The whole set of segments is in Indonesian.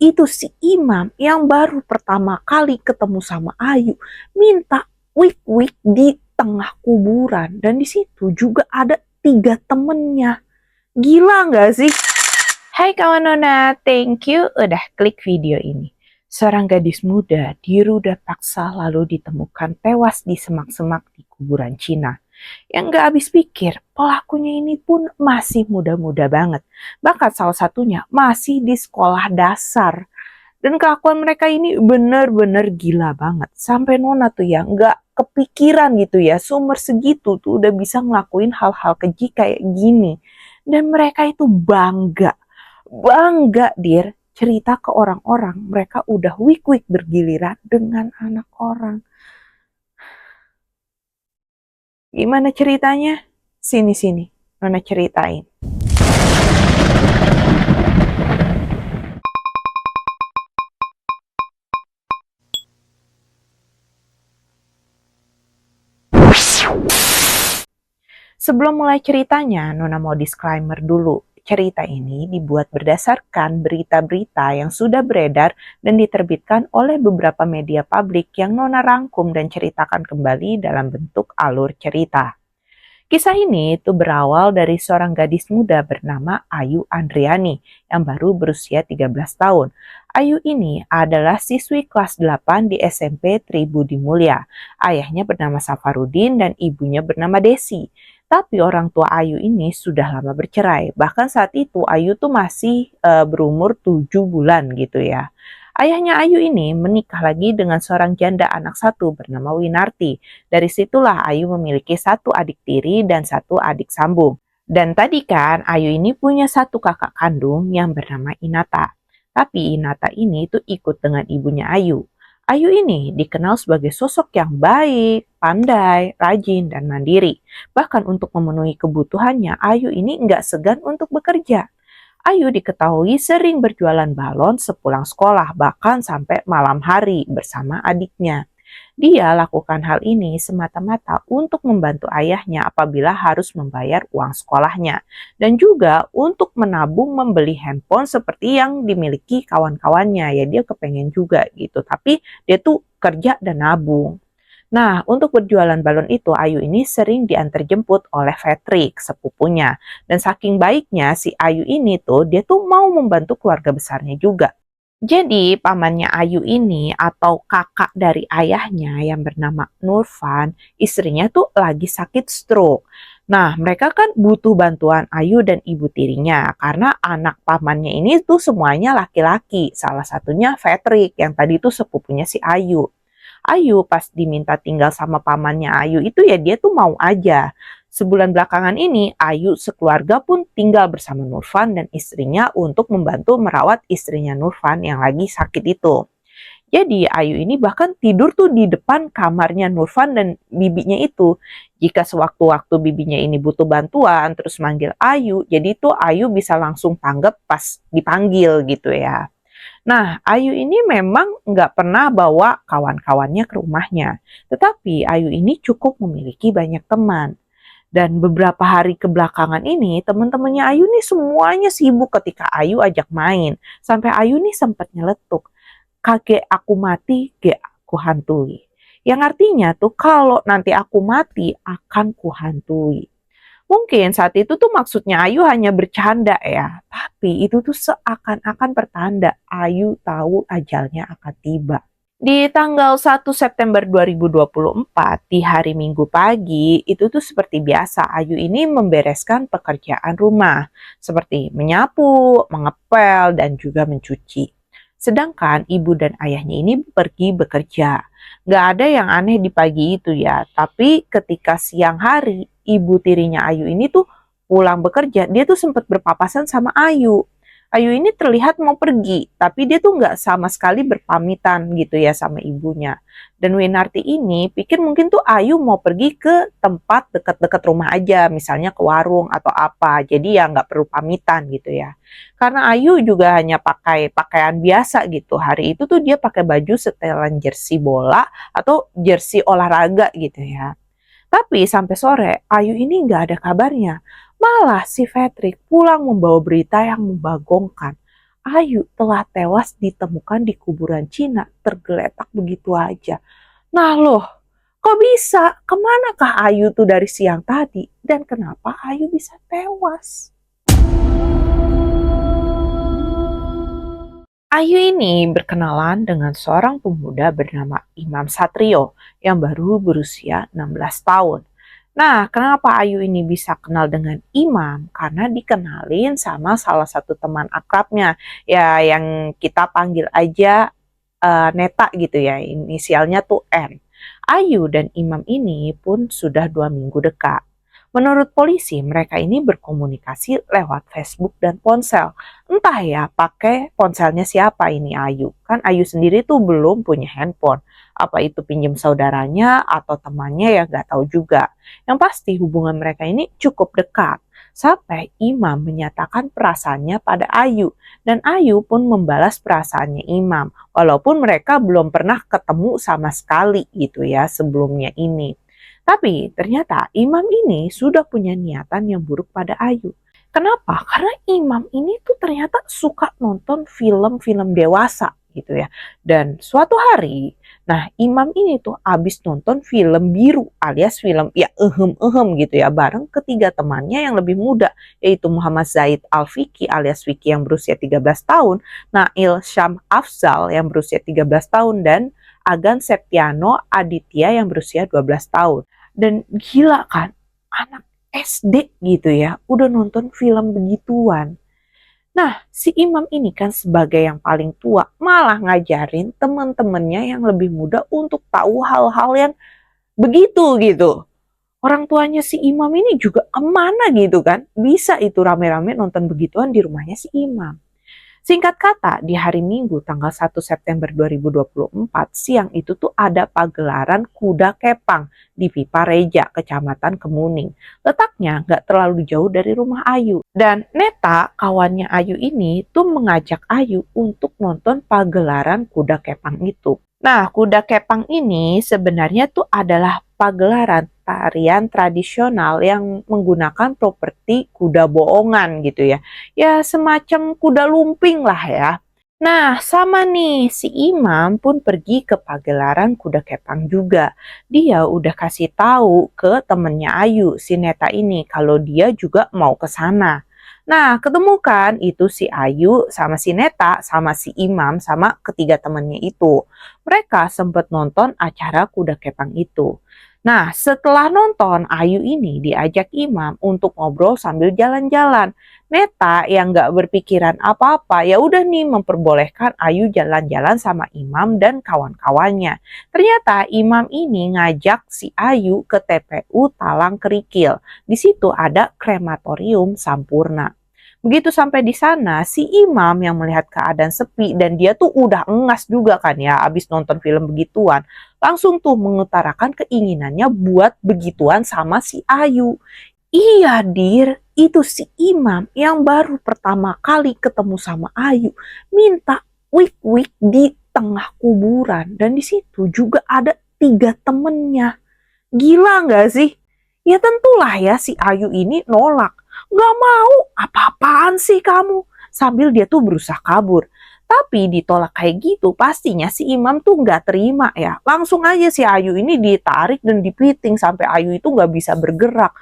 itu si imam yang baru pertama kali ketemu sama Ayu minta wik-wik di tengah kuburan. Dan di situ juga ada 3 temennya. Gila nggak sih? Hai kawan Nona, thank you udah klik video ini. Seorang gadis muda diruda paksa lalu ditemukan tewas di semak-semak di kuburan Cina. Yang gak habis pikir, pelakunya ini pun masih muda-muda banget. Bahkan salah satunya masih di sekolah dasar. Dan kelakuan mereka ini bener-bener gila banget. Sampai Nona tuh ya gak kepikiran gitu ya, seumur segitu tuh udah bisa ngelakuin hal-hal keji kayak gini. Dan mereka itu bangga. Bangga, dir. Cerita ke orang-orang, mereka udah wik-wik bergiliran dengan anak orang. Gimana ceritanya? Sini-sini, Nona ceritain. Sebelum mulai ceritanya, Nona mau disclaimer dulu. Cerita ini dibuat berdasarkan berita-berita yang sudah beredar dan diterbitkan oleh beberapa media publik yang Nona rangkum dan ceritakan kembali dalam bentuk alur cerita. Kisah ini itu berawal dari seorang gadis muda bernama Ayu Andriani yang baru berusia 13 tahun. Ayu ini adalah siswi kelas 8 di SMP Tribudi Mulya. Ayahnya bernama Safarudin dan ibunya bernama Desi. Tapi orang tua Ayu ini sudah lama bercerai. Bahkan saat itu Ayu tuh masih berumur 7 bulan gitu ya. Ayahnya Ayu ini menikah lagi dengan seorang janda anak satu bernama Winarti. Dari situlah Ayu memiliki satu adik tiri dan satu adik sambung. Dan tadi kan Ayu ini punya satu kakak kandung yang bernama Inata. Tapi Inata ini tuh ikut dengan ibunya Ayu. Ayu ini dikenal sebagai sosok yang baik, pandai, rajin, dan mandiri. Bahkan untuk memenuhi kebutuhannya, Ayu ini nggak segan untuk bekerja. Ayu diketahui sering berjualan balon sepulang sekolah, bahkan sampai malam hari bersama adiknya. Dia lakukan hal ini semata-mata untuk membantu ayahnya apabila harus membayar uang sekolahnya. Dan juga untuk menabung membeli handphone seperti yang dimiliki kawan-kawannya. Ya dia kepengen juga gitu, tapi dia tuh kerja dan nabung. Nah, untuk berjualan balon itu, Ayu ini sering diantar jemput oleh Patrick, sepupunya. Dan saking baiknya si Ayu ini tuh, dia tuh mau membantu keluarga besarnya juga. Jadi, pamannya Ayu ini atau kakak dari ayahnya yang bernama Nurfan, istrinya tuh lagi sakit stroke. Nah, mereka kan butuh bantuan Ayu dan ibu tirinya karena anak pamannya ini tuh semuanya laki-laki. Salah satunya Patrick yang tadi tuh sepupunya si Ayu. Ayu pas diminta tinggal sama pamannya Ayu itu ya dia tuh mau aja. Sebulan belakangan ini, Ayu sekeluarga pun tinggal bersama Nurfan dan istrinya untuk membantu merawat istrinya Nurfan yang lagi sakit itu. Jadi Ayu ini bahkan tidur tuh di depan kamarnya Nurfan dan bibinya itu. Jika sewaktu-waktu bibinya ini butuh bantuan terus manggil Ayu, jadi tuh Ayu bisa langsung tanggap pas dipanggil gitu ya. Nah, Ayu ini memang nggak pernah bawa kawan-kawannya ke rumahnya. Tetapi Ayu ini cukup memiliki banyak teman. Dan beberapa hari kebelakangan ini, teman-temannya Ayu nih semuanya sibuk ketika Ayu ajak main. Sampai Ayu nih sempat nyeletuk, "Kakek aku mati, gek aku hantui." Yang artinya tuh kalau nanti aku mati akan kuhantui. Mungkin saat itu tuh maksudnya Ayu hanya bercanda ya, tapi itu tuh seakan-akan pertanda Ayu tahu ajalnya akan tiba. Di tanggal 1 September 2024, di hari Minggu pagi, itu tuh seperti biasa Ayu ini membereskan pekerjaan rumah, seperti menyapu, mengepel, dan juga mencuci. Sedangkan ibu dan ayahnya ini pergi bekerja. Nggak ada yang aneh di pagi itu ya, tapi ketika siang hari, ibu tirinya Ayu ini tuh pulang bekerja, dia tuh sempat berpapasan sama Ayu. Ayu ini terlihat mau pergi, tapi dia tuh nggak sama sekali berpamitan gitu ya sama ibunya. Dan Winarti ini pikir mungkin tuh Ayu mau pergi ke tempat dekat-dekat rumah aja, misalnya ke warung atau apa. Jadi ya nggak perlu pamitan gitu ya. Karena Ayu juga hanya pakai pakaian biasa gitu. Hari itu tuh dia pakai baju setelan jersey bola atau jersey olahraga gitu ya. Tapi sampai sore, Ayu ini nggak ada kabarnya. Malah si Patrick pulang membawa berita yang membagongkan. Ayu telah tewas ditemukan di kuburan Cina tergeletak begitu aja. Nah loh, kok bisa? Kemanakah Ayu tuh dari siang tadi? Dan kenapa Ayu bisa tewas? Ayu ini berkenalan dengan seorang pemuda bernama Imam Satrio yang baru berusia 16 tahun. Nah, kenapa Ayu ini bisa kenal dengan Imam? Karena dikenalin sama salah satu teman akrabnya, ya yang kita panggil aja Neta gitu ya, inisialnya tuh N. Ayu dan Imam ini pun sudah 2 minggu dekat. Menurut polisi, mereka ini berkomunikasi lewat Facebook dan ponsel. Entah ya, pakai ponselnya siapa ini Ayu. Kan Ayu sendiri tuh belum punya handphone. Apa itu pinjam saudaranya atau temannya ya nggak tahu juga. Yang pasti hubungan mereka ini cukup dekat. Sampai Imam menyatakan perasaannya pada Ayu. Dan Ayu pun membalas perasaannya Imam. Walaupun mereka belum pernah ketemu sama sekali gitu ya sebelumnya ini. Tapi ternyata Imam ini sudah punya niatan yang buruk pada Ayu. Kenapa? Karena Imam ini tuh ternyata suka nonton film-film dewasa gitu ya. Dan suatu hari, nah Imam ini tuh abis nonton film biru alias film ya gitu ya bareng ketiga temannya yang lebih muda yaitu Muhammad Zaid Al-Fiki alias Vicky yang berusia 13 tahun, Nail Syam Afzal yang berusia 13 tahun dan Agan Septiano Aditya yang berusia 12 tahun. Dan gila kan, anak SD gitu ya, udah nonton film begituan. Nah, si Imam ini kan sebagai yang paling tua, malah ngajarin teman-temannya yang lebih muda untuk tahu hal-hal yang begitu gitu. Orang tuanya si Imam ini juga kemana gitu kan, bisa itu rame-rame nonton begituan di rumahnya si Imam. Singkat kata, di hari Minggu tanggal 1 September 2024 siang itu tuh ada pagelaran kuda kepang di Pipa Reja, Kecamatan Kemuning. Letaknya nggak terlalu jauh dari rumah Ayu. Dan Neta, kawannya Ayu ini tuh mengajak Ayu untuk nonton pagelaran kuda kepang itu. Nah, kuda kepang ini sebenarnya tuh adalah pagelaran tarian tradisional yang menggunakan properti kuda bohongan gitu ya. Ya semacam kuda lumping lah ya. Nah, sama nih, si Imam pun pergi ke pagelaran kuda kepang juga. Dia udah kasih tahu ke temennya Ayu, si Neta ini, kalau dia juga mau ke sana. Nah, ketemukan itu si Ayu sama si Neta sama si Imam sama ketiga temannya itu. Mereka sempat nonton acara kuda kepang itu. Nah, setelah nonton, Ayu ini diajak Imam untuk ngobrol sambil jalan-jalan. Neta yang nggak berpikiran apa-apa, ya udah nih memperbolehkan Ayu jalan-jalan sama Imam dan kawan-kawannya. Ternyata Imam ini ngajak si Ayu ke TPU Talang Kerikil. Di situ ada krematorium Sampurna. Begitu sampai di sana, si Imam yang melihat keadaan sepi dan dia tuh udah engas juga kan ya abis nonton film begituan. Langsung tuh mengutarakan keinginannya buat begituan sama si Ayu. Iya dir, itu si Imam yang baru pertama kali ketemu sama Ayu minta wik-wik di tengah kuburan dan di situ juga ada 3 temennya. Gila nggak sih? Ya tentulah ya si Ayu ini nolak. Nggak mau, apa-apaan sih kamu? Sambil dia tuh berusaha kabur. Tapi ditolak kayak gitu pastinya si Imam tuh nggak terima ya. Langsung aja si Ayu ini ditarik dan dipiting sampai Ayu itu nggak bisa bergerak.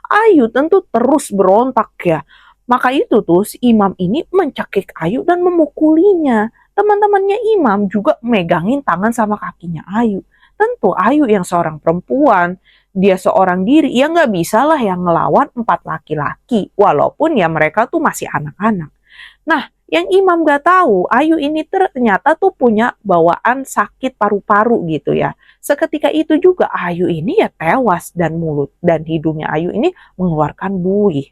Ayu tentu terus berontak ya. Maka itu tuh si Imam ini mencekik Ayu dan memukulinya. Teman-temannya Imam juga megangin tangan sama kakinya Ayu. Tentu Ayu yang seorang perempuan, dia seorang diri, ya nggak bisa lah yang ngelawan 4 laki-laki. Walaupun ya mereka tuh masih anak-anak. Nah, yang Imam gak tahu, Ayu ini ternyata tuh punya bawaan sakit paru-paru gitu ya. Seketika itu juga Ayu ini ya tewas dan mulut dan hidungnya Ayu ini mengeluarkan buih.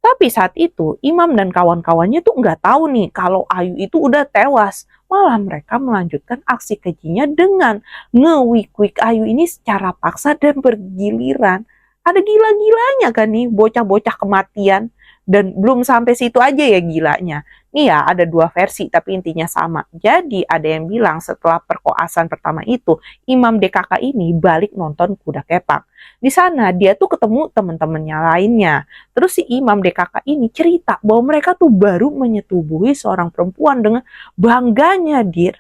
Tapi saat itu Imam dan kawan-kawannya tuh nggak tahu nih kalau Ayu itu udah tewas. Malah mereka melanjutkan aksi kejinya dengan ngewik-wik Ayu ini secara paksa dan bergiliran. Ada gila-gilanya kan nih bocah-bocah kematian. Dan belum sampai situ aja ya gilanya. Nih ya, ada dua versi tapi intinya sama. Jadi ada yang bilang setelah perkoasan pertama itu, Imam DKK ini balik nonton Kuda Kepang. Di sana dia tuh ketemu teman-temannya lainnya. Terus si Imam DKK ini cerita bahwa mereka tuh baru menyetubuhi seorang perempuan dengan bangganya, Dir.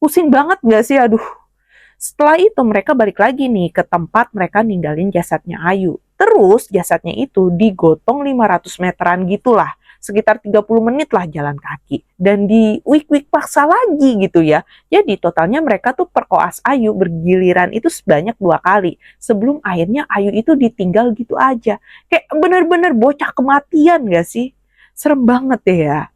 Pusing banget gak sih? Aduh. Setelah itu mereka balik lagi nih ke tempat mereka ninggalin jasadnya Ayu. Terus jasadnya itu digotong 500 meteran gitulah. Sekitar 30 menit lah jalan kaki. Dan di wik-wik paksa lagi gitu ya. Jadi totalnya mereka tuh perkoas Ayu bergiliran itu sebanyak 2 kali. Sebelum akhirnya Ayu itu ditinggal gitu aja. Kayak bener-bener bocah kematian gak sih? Serem banget deh ya.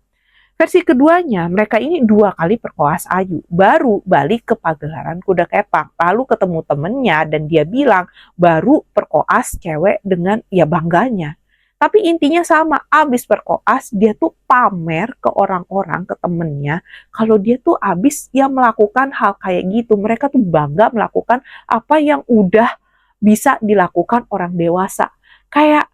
Versi keduanya, mereka ini 2 kali perkoas Ayu, baru balik ke pagelaran Kuda Kepang, lalu ketemu temennya dan dia bilang baru perkoas cewek dengan ya bangganya. Tapi intinya sama, abis perkoas dia tuh pamer ke orang-orang, ke temennya, kalau dia tuh abis ya melakukan hal kayak gitu. Mereka tuh bangga melakukan apa yang udah bisa dilakukan orang dewasa. Kayak,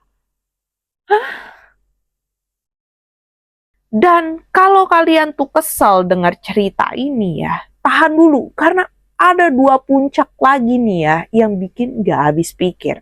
dan kalau kalian tuh kesel dengar cerita ini ya, tahan dulu karena ada 2 puncak lagi nih ya yang bikin gak habis pikir.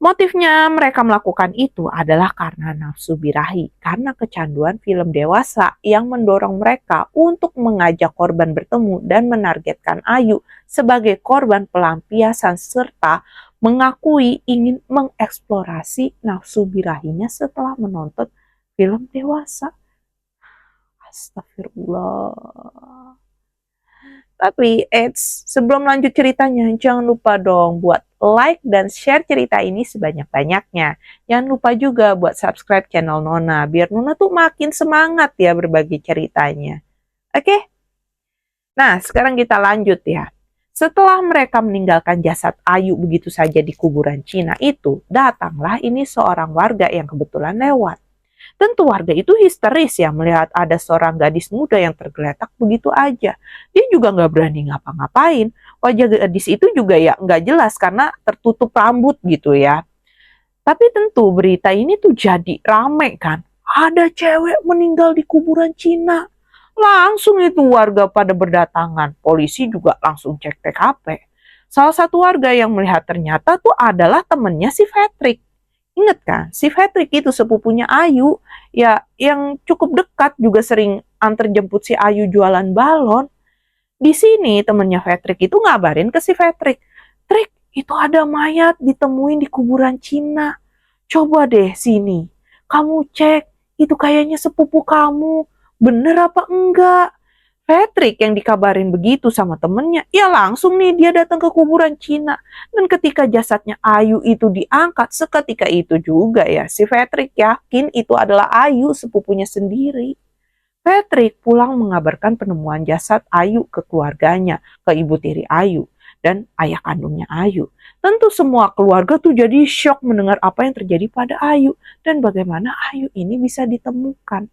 Motifnya mereka melakukan itu adalah karena nafsu birahi, karena kecanduan film dewasa yang mendorong mereka untuk mengajak korban bertemu dan menargetkan Ayu sebagai korban pelampiasan serta mengakui ingin mengeksplorasi nafsu birahinya setelah menonton film dewasa. Astagfirullah. Tapi sebelum lanjut ceritanya, jangan lupa dong buat like dan share cerita ini sebanyak-banyaknya. Jangan lupa juga buat subscribe channel Nona, biar Nona tuh makin semangat ya berbagi ceritanya. Oke? Nah, sekarang kita lanjut ya. Setelah mereka meninggalkan jasad Ayu begitu saja di kuburan Cina itu, datanglah ini seorang warga yang kebetulan lewat. Tentu warga itu histeris ya melihat ada seorang gadis muda yang tergeletak begitu aja. Dia juga nggak berani ngapa-ngapain. Wajah gadis itu juga ya nggak jelas karena tertutup rambut gitu ya. Tapi tentu berita ini tuh jadi rame kan. Ada cewek meninggal di kuburan Cina. Langsung itu warga pada berdatangan. Polisi juga langsung cek TKP. Salah satu warga yang melihat ternyata tuh adalah temennya si Patrick. Ingat kan, si Patrick itu sepupunya Ayu, ya yang cukup dekat juga sering antar jemput si Ayu jualan balon. Di sini temennya Patrick itu ngabarin ke si Patrick, Trik, itu ada mayat ditemuin di kuburan Cina. Coba deh sini, kamu cek, itu kayaknya sepupu kamu, bener apa enggak? Patrick yang dikabarin begitu sama temennya, ya langsung nih dia datang ke kuburan Cina. Dan ketika jasadnya Ayu itu diangkat, seketika itu juga ya si Patrick yakin itu adalah Ayu sepupunya sendiri. Patrick pulang mengabarkan penemuan jasad Ayu ke keluarganya, ke ibu tiri Ayu, dan ayah kandungnya Ayu. Tentu semua keluarga tuh jadi shock mendengar apa yang terjadi pada Ayu dan bagaimana Ayu ini bisa ditemukan.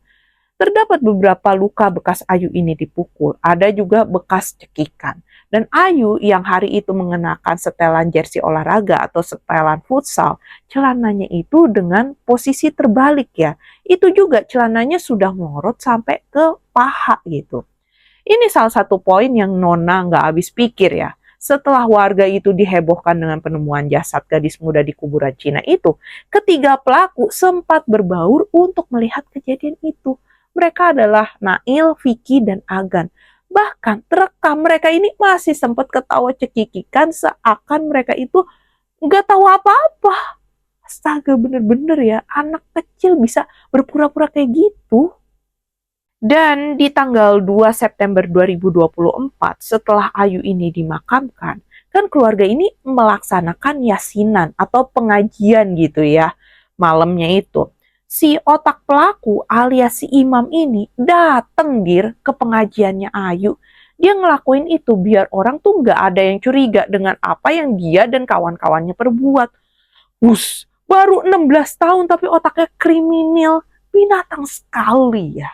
Terdapat beberapa luka bekas Ayu ini dipukul, ada juga bekas cekikan. Dan Ayu yang hari itu mengenakan setelan jersey olahraga atau setelan futsal, celananya itu dengan posisi terbalik ya. Itu juga celananya sudah melorot sampai ke paha gitu. Ini salah satu poin yang Nona nggak habis pikir ya. Setelah warga itu dihebohkan dengan penemuan jasad gadis muda di kuburan Cina itu, ketiga pelaku sempat berbaur untuk melihat kejadian itu. Mereka adalah Nail, Vicky, dan Agan. Bahkan terekam mereka ini masih sempat ketawa cekikikan seakan mereka itu nggak tahu apa-apa. Astaga, bener-bener ya, anak kecil bisa berpura-pura kayak gitu. Dan di tanggal 2 September 2024, setelah Ayu ini dimakamkan, kan keluarga ini melaksanakan yasinan atau pengajian gitu ya, malamnya itu. Si otak pelaku alias si imam ini dateng dir ke pengajiannya Ayu. Dia ngelakuin itu biar orang tuh nggak ada yang curiga dengan apa yang dia dan kawan-kawannya perbuat. Baru 16 tahun tapi otaknya kriminal, binatang sekali ya.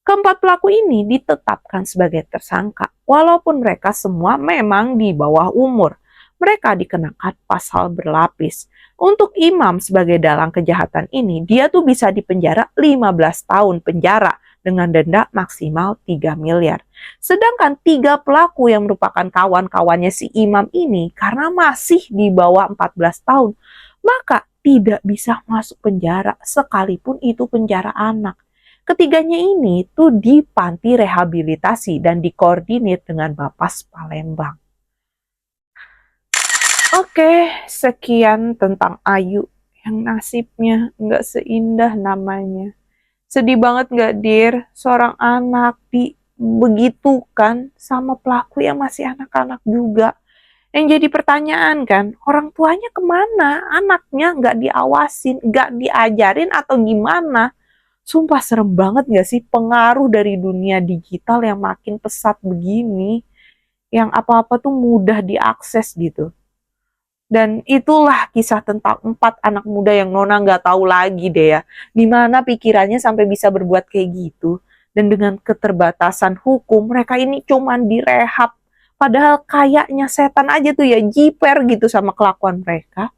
Keempat pelaku ini ditetapkan sebagai tersangka, walaupun mereka semua memang di bawah umur. mereka dikenakan pasal berlapis. Untuk Imam sebagai dalang kejahatan ini, dia tuh bisa dipenjara 15 tahun penjara dengan denda maksimal 3 miliar. Sedangkan 3 pelaku yang merupakan kawan-kawannya si Imam ini karena masih di bawah 14 tahun, maka tidak bisa masuk penjara sekalipun itu penjara anak. Ketiganya ini tuh di panti rehabilitasi dan dikoordinir dengan Bapas Palembang. Oke, sekian tentang Ayu yang nasibnya nggak seindah namanya. Sedih banget nggak, Dir? Seorang anak dibegitukan sama pelaku yang masih anak-anak juga. Yang jadi pertanyaan kan, orang tuanya kemana? Anaknya nggak diawasin, nggak diajarin atau gimana? Sumpah serem banget nggak sih pengaruh dari dunia digital yang makin pesat begini, yang apa-apa tuh mudah diakses gitu. Dan itulah kisah tentang 4 anak muda yang Nona nggak tahu lagi deh ya. Gimana pikirannya sampai bisa berbuat kayak gitu. Dan dengan keterbatasan hukum, mereka ini cuman direhab. Padahal kayaknya setan aja tuh ya jiper gitu sama kelakuan mereka.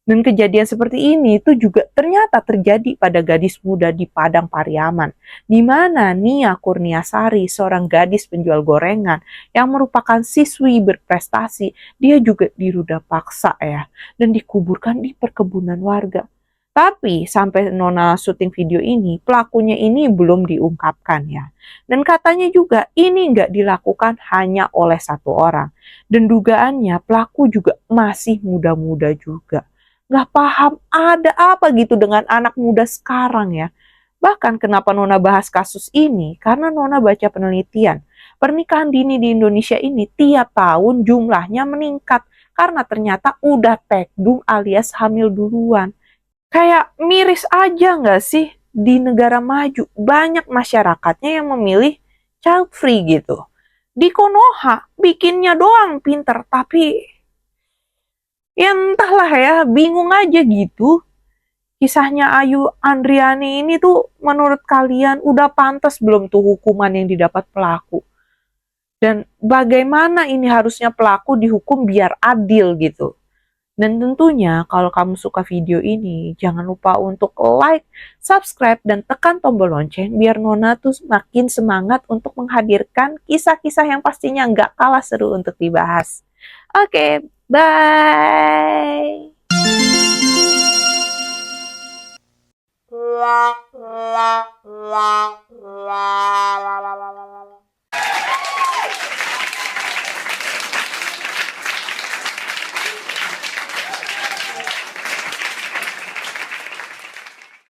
Dan kejadian seperti ini itu juga ternyata terjadi pada gadis muda di Padang Pariaman, di mana Nia Kurniasari, seorang gadis penjual gorengan yang merupakan siswi berprestasi, dia juga diruda paksa ya, dan dikuburkan di perkebunan warga. Tapi sampai Nona syuting video ini, pelakunya ini belum diungkapkan ya. Dan katanya juga ini nggak dilakukan hanya oleh satu orang. Dan dugaannya pelaku juga masih muda-muda juga. Nggak paham ada apa gitu dengan anak muda sekarang ya. Bahkan kenapa Nona bahas kasus ini? Karena Nona baca penelitian. Pernikahan dini di Indonesia ini tiap tahun jumlahnya meningkat. Karena ternyata udah tekdung alias hamil duluan. Kayak miris aja nggak sih? Di negara maju banyak masyarakatnya yang memilih child free gitu. Di Konoha bikinnya doang pinter, tapi ya entahlah ya, bingung aja gitu. Kisahnya Ayu Andriani ini tuh menurut kalian udah pantas belum tuh hukuman yang didapat pelaku? Dan bagaimana ini harusnya pelaku dihukum biar adil gitu? Dan tentunya kalau kamu suka video ini, jangan lupa untuk like, subscribe, dan tekan tombol lonceng biar Nona tuh makin semangat untuk menghadirkan kisah-kisah yang pastinya nggak kalah seru untuk dibahas. Oke, bye! La la la la la la la la.